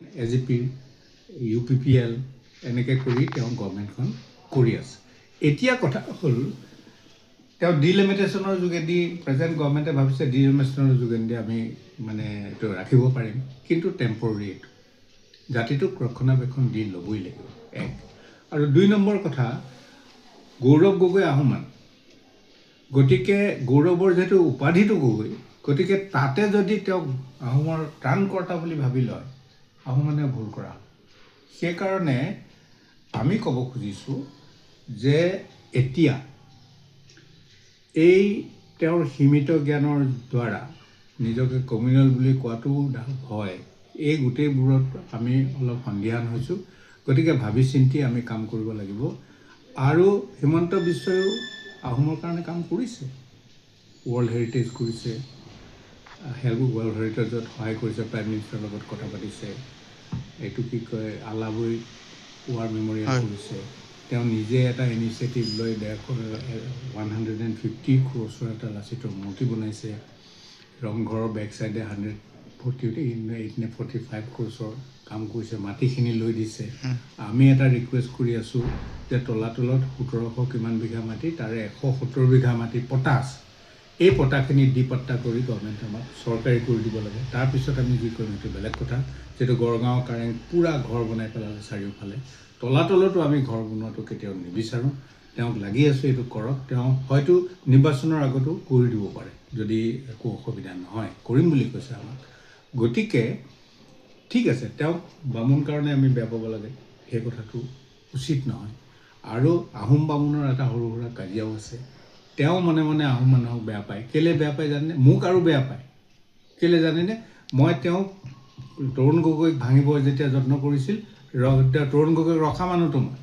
AGP UPPL এনেকৈ কৰি তেওঁ গভৰ্ণমেণ্টখন কৰি আছে এতিয়া কথা হ'ল তেওঁ ডিলিমিটেশ্যনৰ যোগেদি প্ৰেজেণ্ট গভৰ্ণমেণ্টে ভাবিছে ডিলিমিটেশ্যনৰ যোগেদি আমি মানে এইটো ৰাখিব পাৰিম কিন্তু টেম্পৰৰী এইটো জাতিটোক ৰক্ষণাবেক্ষণ দি ল'বই লাগিব এক আৰু 2 নম্বৰ কথা গৌৰৱ গগৈ আহোমান গতিকে গৌৰৱৰ যেটো উপাধিটো গগৈ গতিকে তাতে যদি তেওঁক আহোমৰ ত্ৰাণকৰ্তা বুলি ভাবি লয় আহোমনে ভুল কৰা সেইকাৰণে আমি ক'ব খুজিছোঁ যে এতিয়া এই তেওঁৰ সীমিত জ্ঞানৰ দ্বাৰা নিজকে কমিউনেল বুলি কোৱাটো হয় এই গোটেইবোৰত আমি অলপ সন্দিহান হৈছোঁ গতিকে ভাবি চিন্তি আমি কাম কৰিব লাগিব আৰু হিমন্ত বিশ্বয়ো আহোমৰ কাৰণে কাম কৰিছে ৱৰ্ল্ড হেৰিটেজ কৰিছে ৱৰ্ল্ড হেৰিটেজত সহায় কৰিছে প্ৰাইম মিনিষ্টাৰৰ লগত কথা পাতিছে এইটো কি কয় আলাবৈ ৱাৰ মেমৰিয়েল কৰিছে তেওঁ নিজে এটা ইনিচিয়েটিভ লৈ 150 crores এটা লাচিতৰ মূৰ্তি বনাইছে ৰংঘৰৰ বেক চাইডে 145 crores কাম কৰিছে মাটিখিনি লৈ দিছে আমি এটা ৰিকুৱেষ্ট কৰি আছোঁ যে তলাতলত 1700 কিমান বিঘা মাটি তাৰে 170 বিঘা মাটি পটাছ এই পটাখিনি দিপট্টা কৰি গভৰ্ণমেণ্ট আমাক চৰকাৰী কৰি দিব লাগে তাৰপিছত আমি যি কৰিম সেইটো বেলেগ কথা যেটো গড়গাঁও কাৰেং পুৰা ঘৰ বনাই পেলালে চাৰিওফালে তলাতলতো আমি ঘৰ বনোৱাটো কেতিয়াও নিবিচাৰোঁ তেওঁক লাগি আছোঁ এইটো কৰক তেওঁ হয়তো নিৰ্বাচনৰ আগতো কৰি দিব পাৰে যদি একো অসুবিধা নহয় কৰিম বুলি কৈছে আমাক গতিকে ঠিক আছে তেওঁক বামুণ কাৰণে আমি বেয়া পাব লাগে সেই কথাটো উচিত নহয় আৰু আহোম বামুণৰ এটা সৰু সুৰা কাজিয়াও আছে তেওঁ মনে মনে আহোম মানুহক বেয়া পায় কেলে বেয়া পায় জানে মোক আৰু বেয়া পায় কেলে জানেনে মই তেওঁক তৰুণ গগৈক ভাঙিব যেতিয়া যত্ন কৰিছিল তৰুণ গগৈক ৰখা মানুহটো মই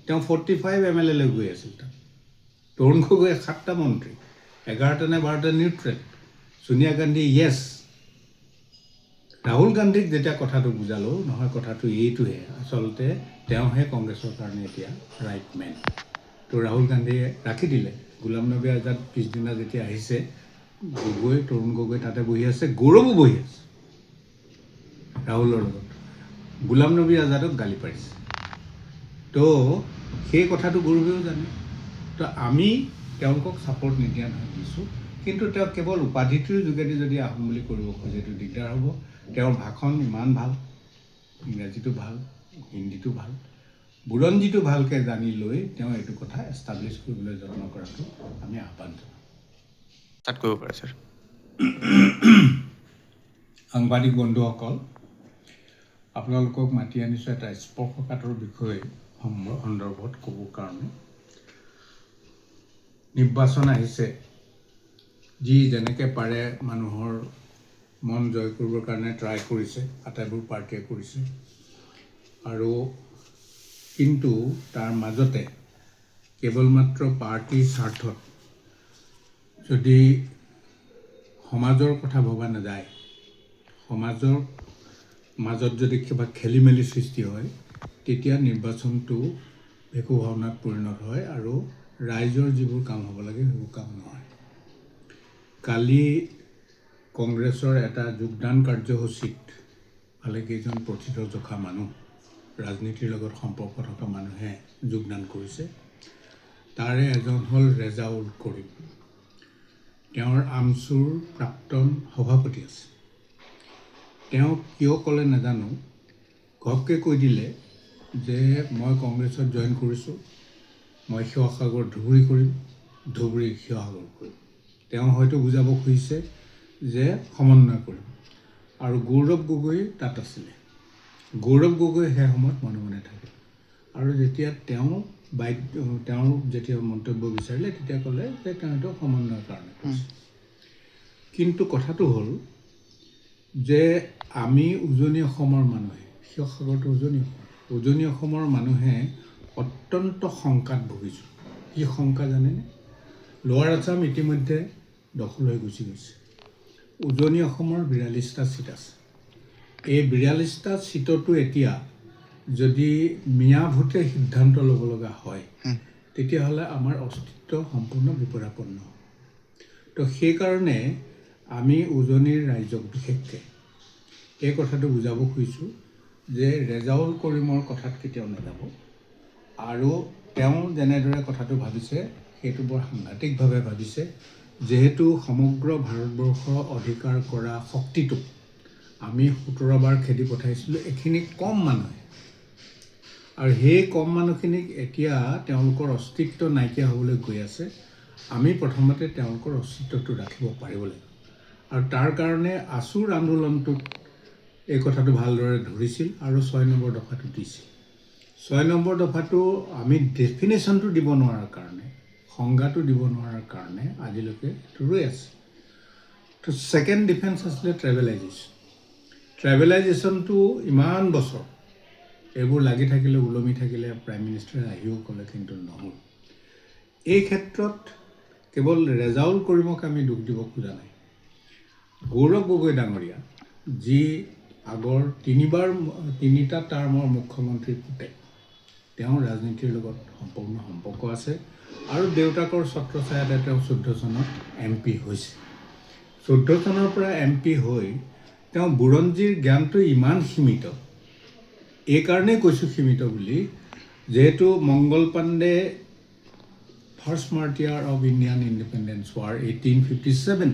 তেওঁ 45 MLA লৈ গৈ আছিল তৰুণ গগৈ 7টা মন্ত্ৰী 11টা নে 12টা নিউট্ৰেল সোনিয়া গান্ধী য়েছ ৰাহুল গান্ধীক যেতিয়া কথাটো বুজালো নহয় কথাটো এইটোহে আচলতে তেওঁহে কংগ্ৰেছৰ কাৰণে এতিয়া ৰাইট মেন তো ৰাহুল গান্ধীয়ে ৰাখি দিলে গোলাম নবী আজাদ পিছদিনা যেতিয়া আহিছে গগৈ তৰুণ গগৈ তাতে বহি আছে গৌৰৱো বহি আছে ৰাহুলৰ লগত গোলাম নবী আজাদক গালি পাৰিছে তো সেই কথাটো গৌৰৱেও জানে তো আমি তেওঁলোকক ছাপৰ্ট নিদিয়া নহয় দিছোঁ কিন্তু তেওঁ কেৱল উপাধিটোৰ যোগেদি যদি আহোম বুলি কৰিব খোজে এইটো দিগদাৰ হ'ব তেওঁৰ ভাষণ ইমান ভাল ইংৰাজীটো ভাল হিন্দীটো ভাল বুৰঞ্জীটো ভালকৈ জানি লৈ তেওঁ এইটো কথা এষ্টাব্লিছ কৰিবলৈ যত্ন কৰাটো আমি আহ্বান জনাওঁ তাত কৰিব পাৰে ছাৰ সাংবাদিক বন্ধুসকল আপোনালোকক মাতি আনিছোঁ এটা স্পৰ্শকাতৰ বিষয় সন্দৰ্ভত ক'বৰ কাৰণে নিৰ্বাচন আহিছে যি যেনেকৈ পাৰে মানুহৰ মন জয় কৰিবৰ কাৰণে ট্ৰাই কৰিছে আটাইবোৰ পাৰ্টিয়ে কৰিছে আৰু কিন্তু তাৰ মাজতে কেৱল মাত্ৰ পাৰ্টিৰ স্বাৰ্থত যদি সমাজৰ কথা ভবা নাযায় সমাজৰ মাজত যদি কিবা খেলি মেলি সৃষ্টি হয় তেতিয়া নিৰ্বাচনটো একো ভাৱনাত পৰিণত হয় আৰু ৰাইজৰ যিবোৰ কাম হ'ব লাগে সেইবোৰ কাম নহয় কালি কংগ্ৰেছৰ এটা যোগদান কাৰ্যসূচীত ভালেকেইজন প্ৰথিতযশা মানুহ ৰাজনীতিৰ লগত সম্পৰ্ক থকা মানুহে যোগদান কৰিছে তাৰে এজন হ'ল ৰেজাউল কৰিম তেওঁৰ আমচুৰ প্ৰাক্তন সভাপতি আছে তেওঁ কিয় ক'লে নাজানো ঘপকৈ কৈ দিলে যে মই কংগ্ৰেছত জইন কৰিছোঁ মই শিৱসাগৰ ধুবুৰী কৰিম ধুবুৰী শিৱসাগৰ কৰিম তেওঁ হয়তো বুজাব খুজিছে যে সমন্বয় কৰিম আৰু গৌৰৱ গগৈ তাত আছিলে গৌৰৱ গগৈ সেই সময়ত মনে মনে থাকে আৰু যেতিয়া তেওঁ যেতিয়া মন্তব্য বিচাৰিলে তেতিয়া ক'লে যে তেওঁতো সমন্বয়ৰ কাৰণে কৈছে কিন্তু কথাটো হ'ল যে আমি উজনি অসমৰ মানুহে শিৱসাগৰটো উজনি অসমৰ মানুহে অত্যন্ত শংকাত ভুগিছোঁ কি শংকা জানেনে লোৱাৰ আছাম ইতিমধ্যে দখল হৈ গুচি গৈছে উজনি অসমৰ 42টা চিট আছে এই 42টা চিটতো এতিয়া যদি মিয়া ভোটে সিদ্ধান্ত ল'ব লগা হয় তেতিয়াহ'লে আমাৰ অস্তিত্ব সম্পূৰ্ণ বিপদাপন্ন তো সেইকাৰণে আমি উজনিৰ ৰাইজক বিশেষকৈ এই কথাটো বুজাব খুজিছোঁ যে ৰেজাউল কৰিমৰ কথাত কেতিয়াও নাযাব আৰু তেওঁ যেনেদৰে কথাটো ভাবিছে সেইটো বৰ সাংঘাতিকভাৱে ভাবিছে যেহেতু সমগ্ৰ ভাৰতবৰ্ষ অধিকাৰ কৰা শক্তিটো আমি 17 বাৰ খেদি পঠাইছিলোঁ এইখিনি কম মানুহে আৰু সেই কম মানুহখিনিক এতিয়া তেওঁলোকৰ অস্তিত্ব নাইকিয়া হ'বলৈ গৈ আছে আমি প্ৰথমতে তেওঁলোকৰ অস্তিত্বটো ৰাখিব পাৰিব লাগিব আৰু তাৰ কাৰণে আসুৰ আন্দোলনটোত এই কথাটো ভালদৰে ধৰিছিল আৰু 6 নম্বৰ দফাটো দিছিল 6 নম্বৰ দফাটো আমি ডেফিনেশ্যনটো দিব নোৱাৰাৰ কাৰণে সংজ্ঞাটো দিব নোৱাৰাৰ কাৰণে আজিলৈকে ৰৈ আছে তো ছেকেণ্ড ডিফেন্স আছিলে ট্ৰেভেলাইজেশ্যনটো ইমান বছৰ এইবোৰ লাগি থাকিলে ওলমি থাকিলে প্ৰাইম মিনিষ্টাৰে আহিও ক'লে কিন্তু নহ'ল এই ক্ষেত্ৰত কেৱল ৰেজাউল কৰিমক আমি দুখ দিব খোজা নাই গৌৰৱ গগৈ ডাঙৰীয়া যি আগৰ তিনিটা টাৰ্মৰ মুখ্যমন্ত্ৰী পুতেক তেওঁ ৰাজনীতিৰ লগত সম্পূৰ্ণ সম্পৰ্ক আছে আৰু দেউতাকৰ ছত্ৰছায়াতে তেওঁ 14 চনত MP হৈছে 14 চনৰ পৰা MP হৈ তেওঁ বুৰঞ্জীৰ জ্ঞানটো ইমান সীমিত এই কাৰণেই কৈছোঁ সীমিত বুলি যেহেতু Mangal Pandey first martyr of Indian independence war 1857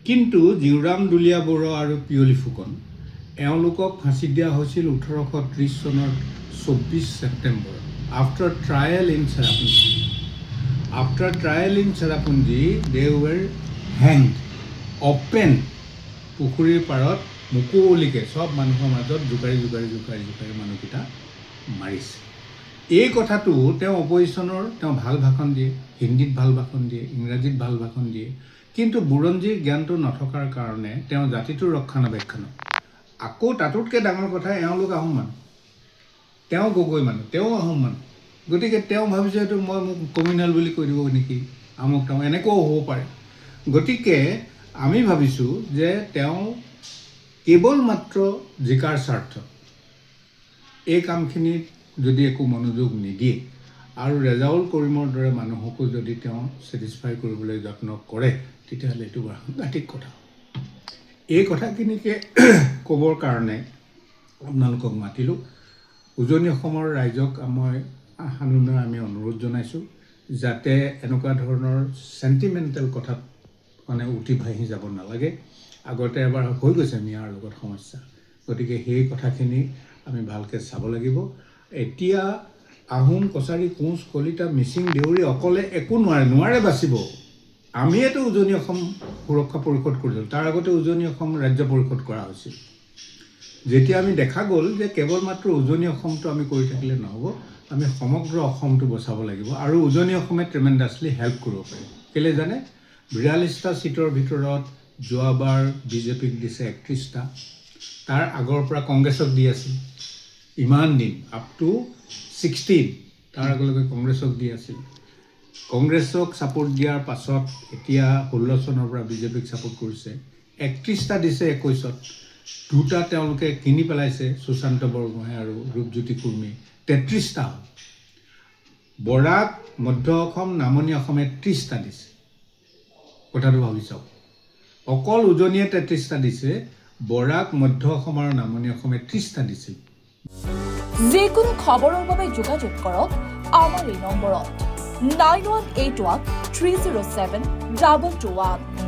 কিন্তু জিউৰাম দুলীয়া বৰুৱা আৰু পিয়লি ফুকন এওঁলোকক ফাঁচি দিয়া হৈছিল 1830 চনৰ 24 September after trial in Cherrapunji they were hanged open পুখুৰীৰ পাৰত মুকলিকে সব মানুহৰ মাজত জোকাৰি মানুহকেইটা মাৰিছে এই কথাটো তেওঁ অপজিশ্যনৰ তেওঁ ভাল ভাষণ দিয়ে হিন্দীত ভাল ভাষণ দিয়ে ইংৰাজীত ভাল ভাষণ দিয়ে কিন্তু বুৰঞ্জীৰ জ্ঞানটো নথকাৰ কাৰণে তেওঁ জাতিটোৰ ৰক্ষণাবেক্ষণ আকৌ তাতোতকৈ ডাঙৰ কথা এওঁলোক আহোম মানুহ তেওঁ গগৈ মানুহ তেওঁ আহোম মানুহ গতিকে তেওঁ ভাবিছে এইটো মই মোক কমিউনেল বুলি কৈ দিব নেকি আমুক তেওঁ এনেকুৱাও হ'ব পাৰে গতিকে আমি ভাবিছোঁ যে তেওঁ কেৱল মাত্ৰ জিকাৰ স্বাৰ্থ এই কামখিনিত যদি একো মনোযোগ নিদিয়ে আৰু ৰেজাউল কৰিমৰ দৰে মানুহকো যদি তেওঁ ছেটিছফাই কৰিবলৈ যত্ন কৰে তেতিয়াহ'লে এইটো বৰ সাংঘাতিক কথা এই কথাখিনিকে ক'বৰ কাৰণে আপোনালোকক মাতিলোঁ উজনি অসমৰ ৰাইজক মই সানুনয় আমি অনুৰোধ জনাইছোঁ যাতে এনেকুৱা ধৰণৰ চেণ্টিমেণ্টেল কথাত মানে উঠি ভাহি যাব নালাগে আগতে এবাৰ হৈ গৈছে মিয়াৰ লগত সমস্যা গতিকে সেই কথাখিনি আমি ভালকৈ চাব লাগিব এতিয়া আহোম কছাৰী কোঁচ কলিতা মিচিং দেউৰী অকলে একো নোৱাৰে বাচিব আমিয়েতো উজনি অসম সুৰক্ষা পৰিষদ কৰিছিলোঁ তাৰ আগতে উজনি অসম ৰাজ্য পৰিষদ কৰা হৈছিল যেতিয়া আমি দেখা গ'ল যে কেৱল মাত্ৰ উজনি অসমটো আমি কৰি থাকিলে নহ'ব আমি সমগ্ৰ অসমটো বচাব লাগিব আৰু উজনি অসমে ট্ৰেমেণ্ডাছলি হেল্প কৰিব পাৰিব কেলৈ জানে 42টা চিটৰ ভিতৰত যোৱাবাৰ বিজেপিক দিছে 31টা তাৰ আগৰ পৰা কংগ্ৰেছক দি আছিল ইমান দিন আপ টু 16 তাৰ আগলৈকে কংগ্ৰেছক দি আছিল কংগ্ৰেছক ছাপোৰ্ট দিয়াৰ পাছত এতিয়া 16 চনৰ পৰা বিজেপিক ছাপোৰ্ট কৰিছে 31টা দিছে 21ত দুটা তেওঁলোকে কিনি পেলাইছে সুশান্ত বৰগোহাঁই আৰু ৰূপজ্যোতি কুৰ্মী 33টা হ'ল বৰাক মধ্য অসম নামনি অসমে 30টা দিছে কথাটো ভাবি চাওক অকল উজনিয়ে 33টা দিছে বৰাক মধ্য অসম আৰু নামনি অসমে 30টা দিছিল যিকোনো খবৰৰ বাবে যোগাযোগ কৰক আমাৰ এই নম্বৰত 9181 307 2221